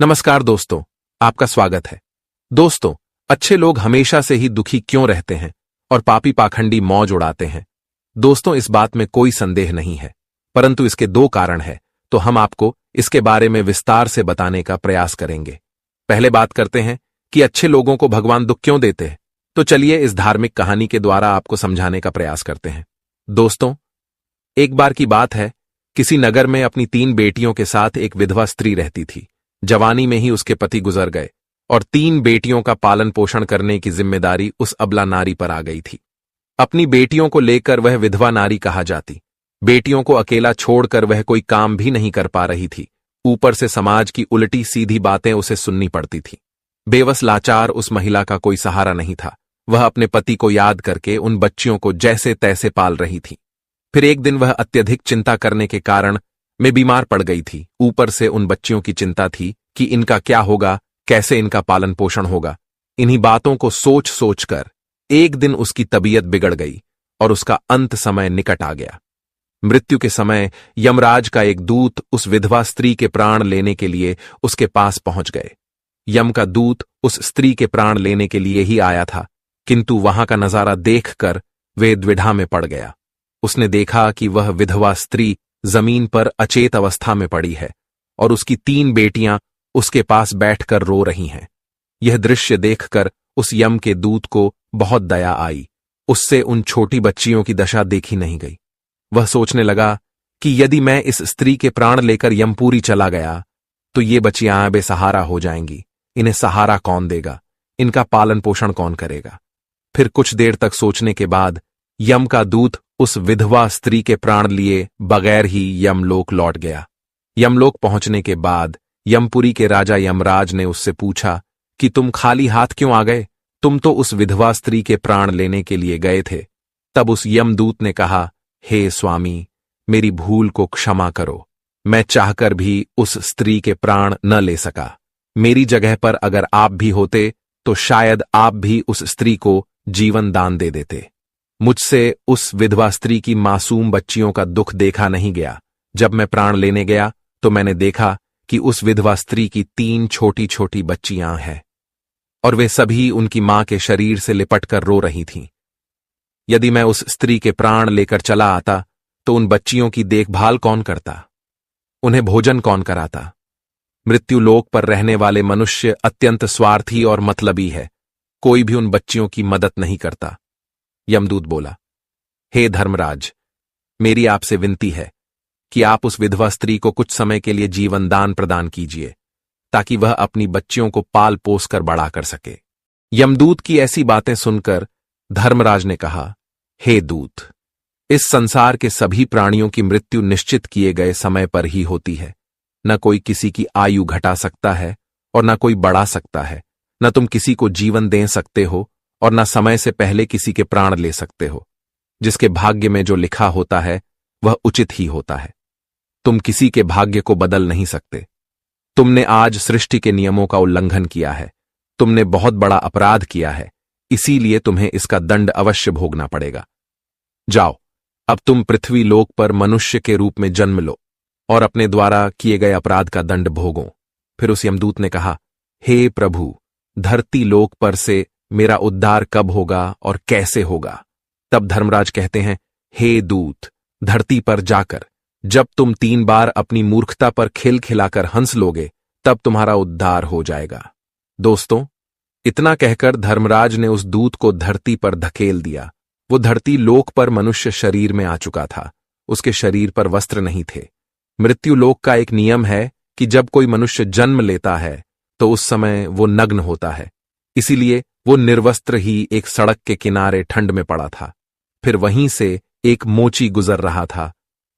नमस्कार दोस्तों, आपका स्वागत है। दोस्तों, अच्छे लोग हमेशा से ही दुखी क्यों रहते हैं और पापी पाखंडी मौज उड़ाते हैं? दोस्तों, इस बात में कोई संदेह नहीं है, परंतु इसके दो कारण हैं, तो हम आपको इसके बारे में विस्तार से बताने का प्रयास करेंगे। पहले बात करते हैं कि अच्छे लोगों को भगवान दुख क्यों देते हैं। तो चलिए इस धार्मिक कहानी के द्वारा आपको समझाने का प्रयास करते हैं। दोस्तों, एक बार की बात है, किसी नगर में अपनी 3 बेटियों के साथ एक विधवा स्त्री रहती थी। जवानी में ही उसके पति गुजर गए और 3 बेटियों का पालन पोषण करने की जिम्मेदारी उस अबला नारी पर आ गई थी। अपनी बेटियों को लेकर वह विधवा नारी कहा जाती। बेटियों को अकेला छोड़कर वह कोई काम भी नहीं कर पा रही थी। ऊपर से समाज की उल्टी सीधी बातें उसे सुननी पड़ती थी। बेवस लाचार उस महिला का कोई सहारा नहीं था। वह अपने पति को याद करके उन बच्चियों को जैसे तैसे पाल रही थी। फिर एक दिन वह अत्यधिक चिंता करने के कारण में बीमार पड़ गई थी। ऊपर से उन बच्चियों की चिंता थी कि इनका क्या होगा, कैसे इनका पालन पोषण होगा। इन्हीं बातों को सोच सोचकर एक दिन उसकी तबीयत बिगड़ गई और उसका अंत समय निकट आ गया। मृत्यु के समय यमराज का एक दूत उस विधवा स्त्री के प्राण लेने के लिए उसके पास पहुंच गए। यम का दूत उस स्त्री के प्राण लेने के लिए ही आया था, किंतु वहां का नजारा देखकर वे द्विधा में पड़ गया। उसने देखा कि वह विधवा स्त्री जमीन पर अचेत अवस्था में पड़ी है और उसकी 3 बेटियां उसके पास बैठकर रो रही हैं। यह दृश्य देखकर उस यम के दूत को बहुत दया आई। उससे उन छोटी बच्चियों की दशा देखी नहीं गई। वह सोचने लगा कि यदि मैं इस स्त्री के प्राण लेकर यमपुरी चला गया तो ये बच्चियां बेसहारा हो जाएंगी। इन्हें सहारा कौन देगा? इनका पालन पोषण कौन करेगा? फिर कुछ देर तक सोचने के बाद यम का दूत उस विधवा स्त्री के प्राण लिए बगैर ही यमलोक लौट गया। यमलोक पहुंचने के बाद यमपुरी के राजा यमराज ने उससे पूछा कि तुम खाली हाथ क्यों आ गए? तुम तो उस विधवा स्त्री के प्राण लेने के लिए गए थे। तब उस यमदूत ने कहा, हे स्वामी, मेरी भूल को क्षमा करो। मैं चाहकर भी उस स्त्री के प्राण न ले सका। मेरी जगह पर अगर आप भी होते तो शायद आप भी उस स्त्री को जीवन दान दे देते। मुझसे उस विधवा स्त्री की मासूम बच्चियों का दुख देखा नहीं गया। जब मैं प्राण लेने गया तो मैंने देखा कि उस विधवा स्त्री की 3 छोटी छोटी बच्चियां हैं और वे सभी उनकी मां के शरीर से लिपटकर रो रही थीं। यदि मैं उस स्त्री के प्राण लेकर चला आता तो उन बच्चियों की देखभाल कौन करता? उन्हें भोजन कौन कराता? मृत्यु लोक पर रहने वाले मनुष्य अत्यंत स्वार्थी और मतलबी है। कोई भी उन बच्चियों की मदद नहीं करता। यमदूत बोला, हे धर्मराज, मेरी आपसे विनती है कि आप उस विधवा स्त्री को कुछ समय के लिए जीवन दान प्रदान कीजिए ताकि वह अपनी बच्चियों को पाल पोस कर बड़ा कर सके। यमदूत की ऐसी बातें सुनकर धर्मराज ने कहा, हे दूत, इस संसार के सभी प्राणियों की मृत्यु निश्चित किए गए समय पर ही होती है। न कोई किसी की आयु घटा सकता है और न कोई बढ़ा सकता है। न तुम किसी को जीवन दे सकते हो और न समय से पहले किसी के प्राण ले सकते हो। जिसके भाग्य में जो लिखा होता है वह उचित ही होता है। तुम किसी के भाग्य को बदल नहीं सकते। तुमने आज सृष्टि के नियमों का उल्लंघन किया है। तुमने बहुत बड़ा अपराध किया है, इसीलिए तुम्हें इसका दंड अवश्य भोगना पड़ेगा। जाओ, अब तुम पृथ्वी लोक पर मनुष्य के रूप में जन्म लो और अपने द्वारा किए गए अपराध का दंड भोगो। फिर उस यमदूत ने कहा, हे प्रभु, धरती लोक पर से मेरा उद्धार कब होगा और कैसे होगा? तब धर्मराज कहते हैं, हे दूत, धरती पर जाकर जब तुम 3 बार अपनी मूर्खता पर खिलखिलाकर हंस लोगे तब तुम्हारा उद्धार हो जाएगा। दोस्तों, इतना कहकर धर्मराज ने उस दूत को धरती पर धकेल दिया। वो धरती लोक पर मनुष्य शरीर में आ चुका था। उसके शरीर पर वस्त्र नहीं थे। मृत्यु लोक का एक नियम है कि जब कोई मनुष्य जन्म लेता है तो उस समय वो नग्न होता है। इसीलिए वो निर्वस्त्र ही एक सड़क के किनारे ठंड में पड़ा था। फिर वहीं से एक मोची गुजर रहा था।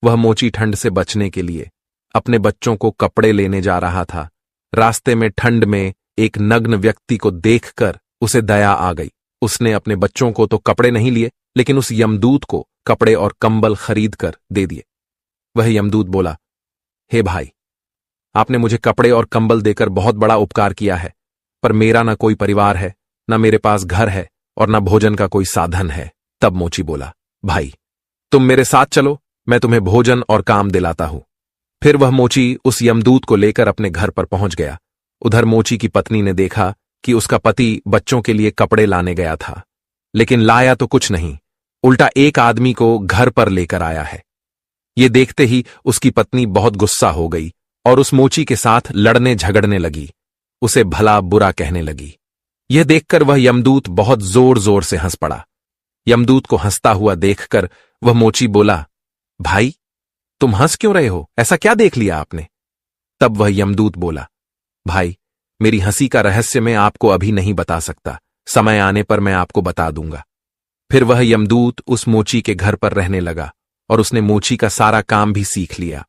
वह मोची ठंड से बचने के लिए अपने बच्चों को कपड़े लेने जा रहा था। रास्ते में ठंड में एक नग्न व्यक्ति को देखकर उसे दया आ गई। उसने अपने बच्चों को तो कपड़े नहीं लिए, लेकिन उस यमदूत को कपड़े और कंबल खरीद कर दे दिए। वह यमदूत बोला, हे भाई, आपने मुझे कपड़े और कंबल देकर बहुत बड़ा उपकार किया है, पर मेरा ना कोई परिवार है, ना मेरे पास घर है और ना भोजन का कोई साधन है। तब मोची बोला, भाई, तुम मेरे साथ चलो, मैं तुम्हें भोजन और काम दिलाता हूं। फिर वह मोची उस यमदूत को लेकर अपने घर पर पहुंच गया। उधर मोची की पत्नी ने देखा कि उसका पति बच्चों के लिए कपड़े लाने गया था, लेकिन लाया तो कुछ नहीं, उल्टा एक आदमी को घर पर लेकर आया है। ये देखते ही उसकी पत्नी बहुत गुस्सा हो गई और उस मोची के साथ लड़ने झगड़ने लगी, उसे भला बुरा कहने लगी। यह देखकर वह यमदूत बहुत जोर जोर से हंस पड़ा। यमदूत को हंसता हुआ देखकर वह मोची बोला, भाई तुम हंस क्यों रहे हो, ऐसा क्या देख लिया आपने? तब वह यमदूत बोला, भाई मेरी हंसी का रहस्य मैं आपको अभी नहीं बता सकता, समय आने पर मैं आपको बता दूंगा। फिर वह यमदूत उस मोची के घर पर रहने लगा और उसने मोची का सारा काम भी सीख लिया।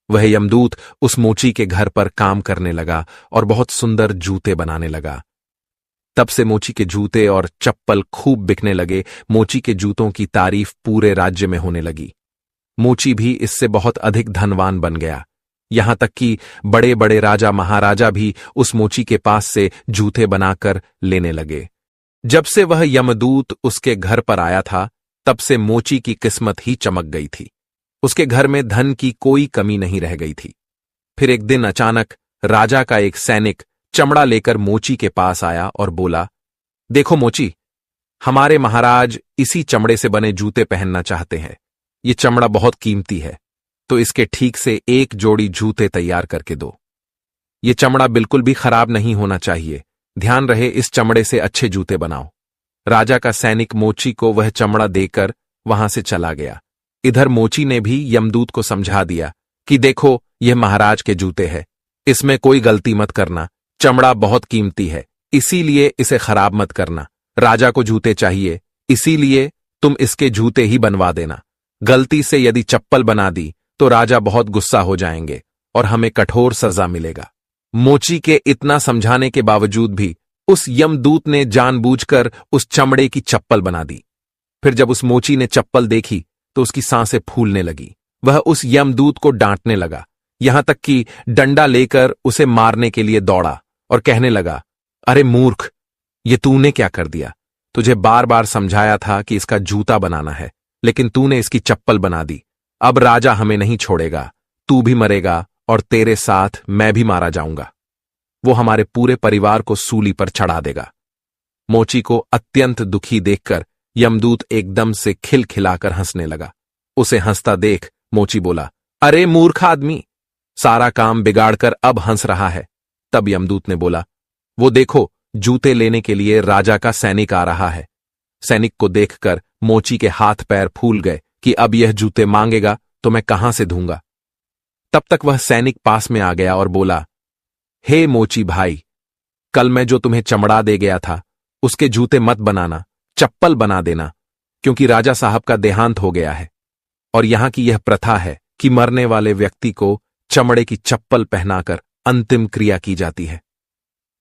वह यमदूत उस मोची के घर पर काम करने लगा और बहुत सुंदर जूते बनाने लगा। तब से मोची के जूते और चप्पल खूब बिकने लगे। मोची के जूतों की तारीफ पूरे राज्य में होने लगी। मोची भी इससे बहुत अधिक धनवान बन गया, यहां तक कि बड़े बड़े राजा महाराजा भी उस मोची के पास से जूते बनाकर लेने लगे। जब से वह यमदूत उसके घर पर आया था, तब से मोची की किस्मत ही चमक गई थी। उसके घर में धन की कोई कमी नहीं रह गई थी। फिर एक दिन अचानक राजा का एक सैनिक चमड़ा लेकर मोची के पास आया और बोला, देखो मोची, हमारे महाराज इसी चमड़े से बने जूते पहनना चाहते हैं। ये चमड़ा बहुत कीमती है, तो इसके ठीक से एक जोड़ी जूते तैयार करके दो। ये चमड़ा बिल्कुल भी खराब नहीं होना चाहिए, ध्यान रहे इस चमड़े से अच्छे जूते बनाओ। राजा का सैनिक मोची को वह चमड़ा देकर वहां से चला गया। इधर मोची ने भी यमदूत को समझा दिया कि देखो यह महाराज के जूते हैं, इसमें कोई गलती मत करना, चमड़ा बहुत कीमती है, इसीलिए इसे खराब मत करना। राजा को जूते चाहिए, इसीलिए तुम इसके जूते ही बनवा देना। गलती से यदि चप्पल बना दी तो राजा बहुत गुस्सा हो जाएंगे और हमें कठोर सजा मिलेगा। मोची के इतना समझाने के बावजूद भी उस यमदूत ने जानबूझकर उस चमड़े की चप्पल बना दी। फिर जब उस मोची ने चप्पल देखी तो उसकी सांसें फूलने लगी। वह उस यमदूत को डांटने लगा, यहां तक कि डंडा लेकर उसे मारने के लिए दौड़ा और कहने लगा, अरे मूर्ख, ये तूने क्या कर दिया? तुझे बार बार समझाया था कि इसका जूता बनाना है, लेकिन तूने इसकी चप्पल बना दी। अब राजा हमें नहीं छोड़ेगा, तू भी मरेगा और तेरे साथ मैं भी मारा जाऊंगा। वो हमारे पूरे परिवार को सूली पर चढ़ा देगा। मोची को अत्यंत दुखी देखकर यमदूत एकदम से खिलखिलाकर हंसने लगा। उसे हंसता देख मोची बोला, अरे मूर्ख आदमी, सारा काम बिगाड़कर अब हंस रहा है। तब यमदूत ने बोला, वो देखो, जूते लेने के लिए राजा का सैनिक आ रहा है। सैनिक को देखकर मोची के हाथ पैर फूल गए कि अब यह जूते मांगेगा तो मैं कहां से दूंगा। तब तक वह सैनिक पास में आ गया और बोला, हे मोची भाई, कल मैं जो तुम्हें चमड़ा दे गया था उसके जूते मत बनाना, चप्पल बना देना, क्योंकि राजा साहब का देहांत हो गया है और यहां की यह प्रथा है कि मरने वाले व्यक्ति को चमड़े की चप्पल पहनाकर अंतिम क्रिया की जाती है।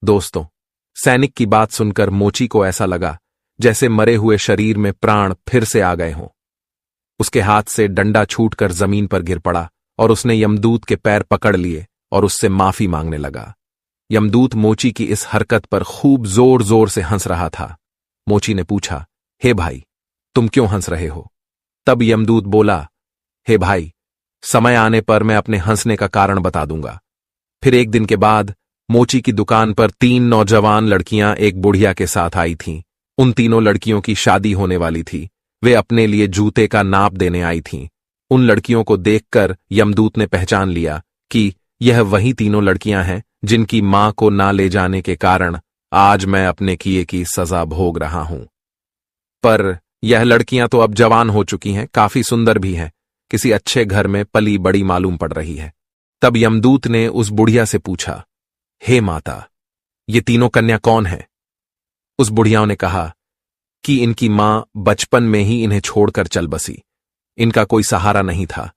दोस्तों, सैनिक की बात सुनकर मोची को ऐसा लगा जैसे मरे हुए शरीर में प्राण फिर से आ गए हों। उसके हाथ से डंडा छूटकर जमीन पर गिर पड़ा और उसने यमदूत के पैर पकड़ लिए और उससे माफी मांगने लगा। यमदूत मोची की इस हरकत पर खूब जोर जोर से हंस रहा था। मोची ने पूछा, हे भाई, तुम क्यों हंस रहे हो? तब यमदूत बोला, हे भाई, समय आने पर मैं अपने हंसने का कारण बता दूंगा। फिर एक दिन के बाद मोची की दुकान पर 3 नौजवान लड़कियां एक बुढ़िया के साथ आई थीं। उन तीनों लड़कियों की शादी होने वाली थी। वे अपने लिए जूते का नाप देने आई थीं। उन लड़कियों को देखकर यमदूत ने पहचान लिया कि यह वही तीनों लड़कियां हैं जिनकी मां को ना ले जाने के कारण आज मैं अपने किए की सजा भोग रहा हूं। पर यह लड़कियां तो अब जवान हो चुकी हैं, काफी सुंदर भी हैं, किसी अच्छे घर में पली बड़ी मालूम पड़ रही है। तब यमदूत ने उस बुढ़िया से पूछा, हे माता, ये तीनों कन्या कौन है? उस बुढ़िया ने कहा कि इनकी मां बचपन में ही इन्हें छोड़कर चल बसी, इनका कोई सहारा नहीं था,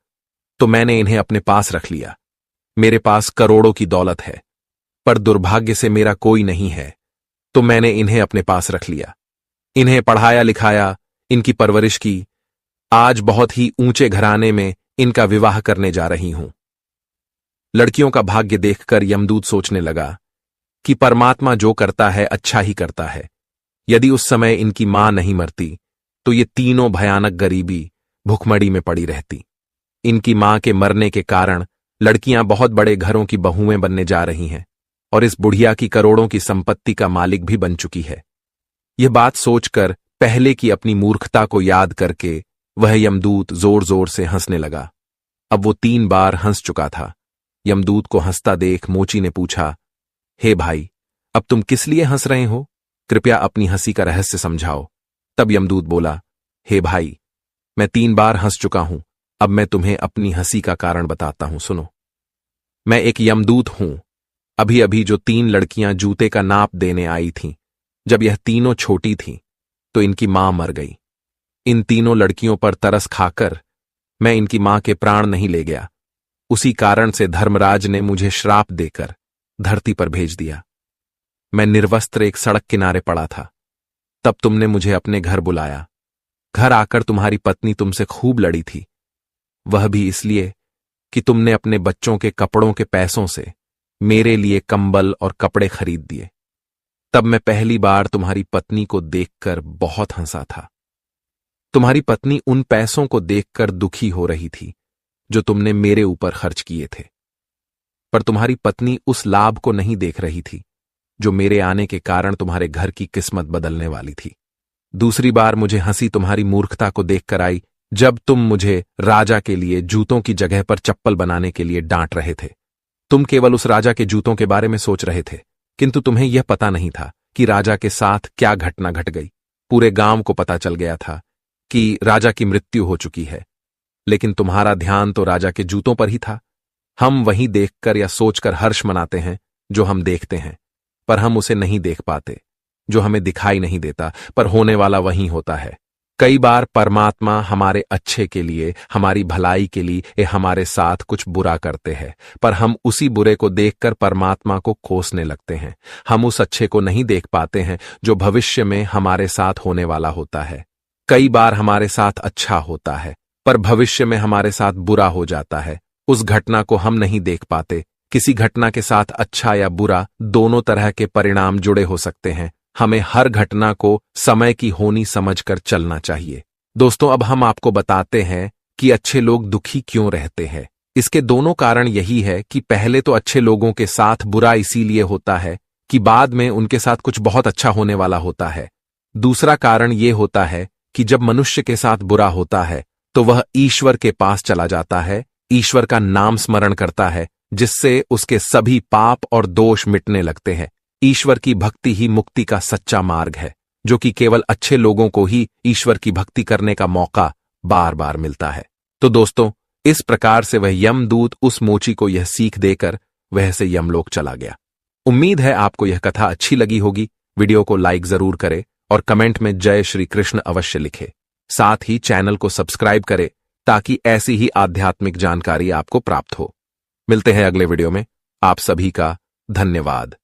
तो मैंने इन्हें अपने पास रख लिया। मेरे पास करोड़ों की दौलत है, पर दुर्भाग्य से मेरा कोई नहीं है, तो मैंने इन्हें अपने पास रख लिया। इन्हें पढ़ाया लिखाया, इनकी परवरिश की। आज बहुत ही ऊंचे घराने में इनका विवाह करने जा रही हूं। लड़कियों का भाग्य देखकर यमदूत सोचने लगा कि परमात्मा जो करता है अच्छा ही करता है। यदि उस समय इनकी मां नहीं मरती तो ये तीनों भयानक गरीबी, भुखमरी में पड़ी रहती। इनकी मां के मरने के कारण लड़कियां बहुत बड़े घरों की बहुएं बनने जा रही हैं और इस बुढ़िया की करोड़ों की संपत्ति का मालिक भी बन चुकी है। यह बात सोचकर पहले की अपनी मूर्खता को याद करके वह यमदूत जोर जोर से हंसने लगा। अब वो 3 बार हंस चुका था। यमदूत को हंसता देख मोची ने पूछा, हे भाई, अब तुम किस लिए हंस रहे हो? कृपया अपनी हंसी का रहस्य समझाओ। तब यमदूत बोला, हे भाई, मैं 3 बार हंस चुका हूं, अब मैं तुम्हें अपनी हंसी का कारण बताता हूं, सुनो। मैं एक यमदूत हूं। अभी अभी जो 3 लड़कियां जूते का नाप देने आई थीं, जब यह तीनों छोटी थीं, तो इनकी मां मर गई। इन तीनों लड़कियों पर तरस खाकर मैं इनकी मां के प्राण नहीं ले गया। उसी कारण से धर्मराज ने मुझे श्राप देकर धरती पर भेज दिया। मैं निर्वस्त्र एक सड़क किनारे पड़ा था। तब तुमने मुझे अपने घर बुलाया। घर आकर तुम्हारी पत्नी तुमसे खूब लड़ी थी, वह भी इसलिए कि तुमने अपने बच्चों के कपड़ों के पैसों से मेरे लिए कंबल और कपड़े खरीद दिए। तब मैं पहली बार तुम्हारी पत्नी को देखकर बहुत हंसा था। तुम्हारी पत्नी उन पैसों को देखकर दुखी हो रही थी जो तुमने मेरे ऊपर खर्च किए थे, पर तुम्हारी पत्नी उस लाभ को नहीं देख रही थी जो मेरे आने के कारण तुम्हारे घर की किस्मत बदलने वाली थी। दूसरी बार मुझे हंसी तुम्हारी मूर्खता को देखकर आई जब तुम मुझे राजा के लिए जूतों की जगह पर चप्पल बनाने के लिए डांट रहे थे। तुम केवल उस राजा के जूतों के बारे में सोच रहे थे, किंतु तुम्हें यह पता नहीं था कि राजा के साथ क्या घटना घट गई। पूरे गांव को पता चल गया था कि राजा की मृत्यु हो चुकी है, लेकिन तुम्हारा ध्यान तो राजा के जूतों पर ही था। हम वही देखकर या सोचकर हर्ष मनाते हैं जो हम देखते हैं, पर हम उसे नहीं देख पाते जो हमें दिखाई नहीं देता, पर होने वाला वही होता है। कई बार परमात्मा हमारे अच्छे के लिए, हमारी भलाई के लिए हमारे साथ कुछ बुरा करते हैं, पर हम उसी बुरे को देखकर परमात्मा को कोसने लगते हैं। हम उस अच्छे को नहीं देख पाते हैं जो भविष्य में हमारे साथ होने वाला होता है। कई बार हमारे साथ अच्छा होता है, पर भविष्य में हमारे साथ बुरा हो जाता है। उस घटना को हम नहीं देख पाते। किसी घटना के साथ अच्छा या बुरा दोनों तरह के परिणाम जुड़े हो सकते हैं। हमें हर घटना को समय की होनी समझकर चलना चाहिए। दोस्तों, अब हम आपको बताते हैं कि अच्छे लोग दुखी क्यों रहते हैं। इसके दोनों कारण यही है कि पहले तो अच्छे लोगों के साथ बुरा इसीलिए होता है कि बाद में उनके साथ कुछ बहुत अच्छा होने वाला होता है। दूसरा कारण यह होता है कि जब मनुष्य के साथ बुरा होता है तो वह ईश्वर के पास चला जाता है, ईश्वर का नाम स्मरण करता है, जिससे उसके सभी पाप और दोष मिटने लगते हैं। ईश्वर की भक्ति ही मुक्ति का सच्चा मार्ग है, जो कि केवल अच्छे लोगों को ही ईश्वर की भक्ति करने का मौका बार बार मिलता है। तो दोस्तों, इस प्रकार से वह यमदूत उस मोची को यह सीख देकर वह से यमलोक चला गया। उम्मीद है आपको यह कथा अच्छी लगी होगी। वीडियो को लाइक जरूर करें और कमेंट में जय श्री कृष्ण अवश्य लिखें। साथ ही चैनल को सब्सक्राइब करें ताकि ऐसी ही आध्यात्मिक जानकारी आपको प्राप्त हो। मिलते हैं अगले वीडियो में। आप सभी का धन्यवाद।